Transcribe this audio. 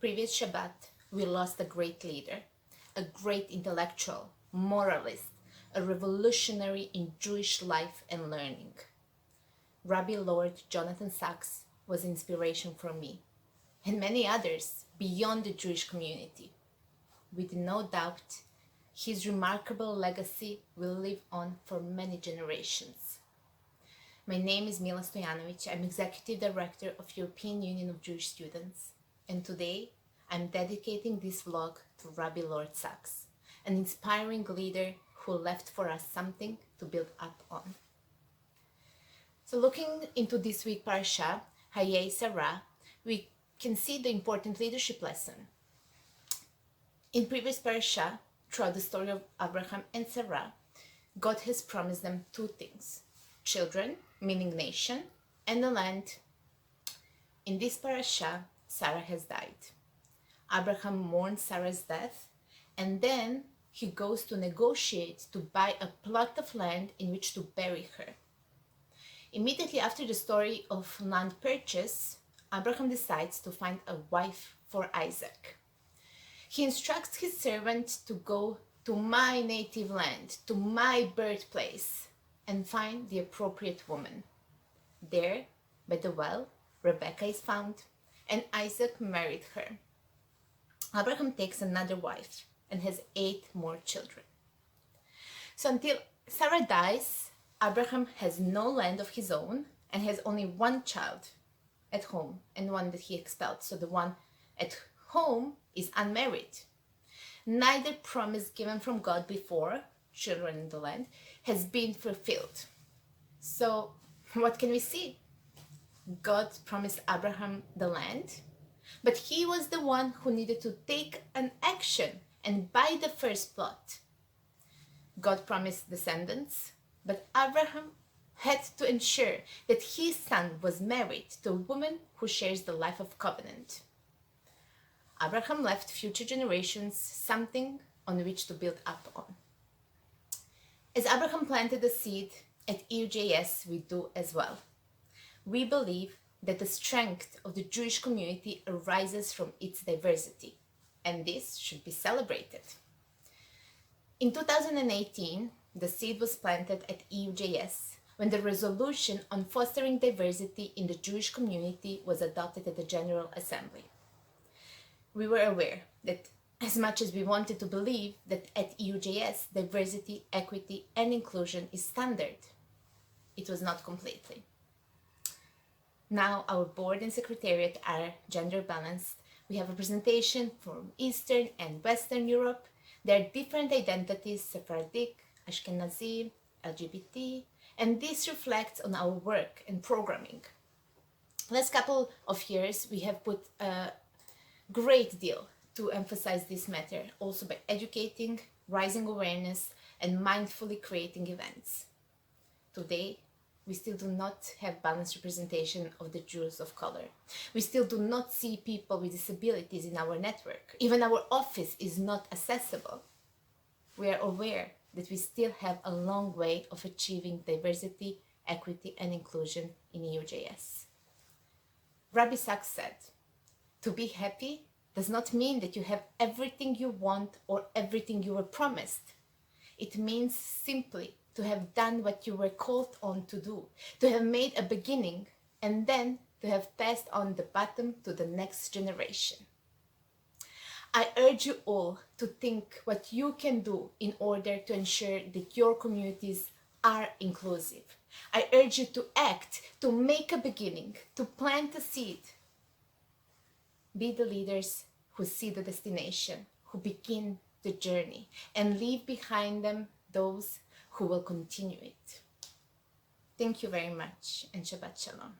previous Shabbat, we lost a great leader, a great intellectual, moralist, a revolutionary in Jewish life and learning. Rabbi Lord Sacks was inspiration for me and many others beyond the Jewish community. With no doubt, his remarkable legacy will live on for many generations. My name is Mila Stojanovic. I'm Executive Director of European Union of Jewish Students, and today I'm dedicating this vlog to Rabbi Lord Sacks, an inspiring leader who left for us something to build up on. So looking into this week's Parshat Chayei Sarah, we can see the important leadership lesson. In previous Parashat, throughout the story of Abraham and Sarah, God has promised them two things: children, meaning nation, and the land. In this Parashat, Sarah has died. Abraham mourns Sarah's death, and then he goes to negotiate to buy a plot of land in which to bury her. Immediately after the story of land purchase, Abraham decides to find a wife for Isaac. He instructs his servant to go to my native land, to my birthplace, and find the appropriate woman. There, by the well, Rebecca is found, and Isaac married her. Abraham takes another wife and has 8 more children. So until Sarah dies, Abraham has no land of his own and has only one child at home and one that he expelled. So the one at home is unmarried. Neither promise given from God before, children in the land, has been fulfilled. So what can we see? God promised Abraham the land, but he was the one who needed to take an action and buy the first plot. God promised descendants, but Abraham had to ensure that his son was married to a woman who shares the life of covenant. Abraham left future generations something on which to build up on. As Abraham planted the seed, at EUJS we do as well. We believe that the strength of the Jewish community arises from its diversity, and this should be celebrated. In 2018, the seed was planted at EUJS when the resolution on fostering diversity in the Jewish community was adopted at the General Assembly. We were aware that as much as we wanted to believe that at EUJS diversity, equity, and inclusion is standard, it was not completely. Now our board and secretariat are gender balanced. We have representation from Eastern and Western Europe. There are different identities: Sephardic, Ashkenazi, LGBT, and this reflects on our work and programming. Last couple of years we have put a great deal to emphasize this matter, also by educating, raising awareness, and mindfully creating events. Today, we still do not have balanced representation of the Jews of color. We still do not see people with disabilities in our network. Even our office is not accessible. We are aware that we still have a long way of achieving diversity, equity, and inclusion in EUJS. Rabbi Sacks said, "To be happy does not mean that you have everything you want or everything you were promised. It means simply to have done what you were called on to do, to have made a beginning, and then to have passed on the baton to the next generation." I urge you all to think what you can do in order to ensure that your communities are inclusive. I urge you to act, to make a beginning, to plant a seed. Be the leaders who see the destination, who begin the journey, and leave behind them those who will continue it. Thank you very much, and Shabbat Shalom.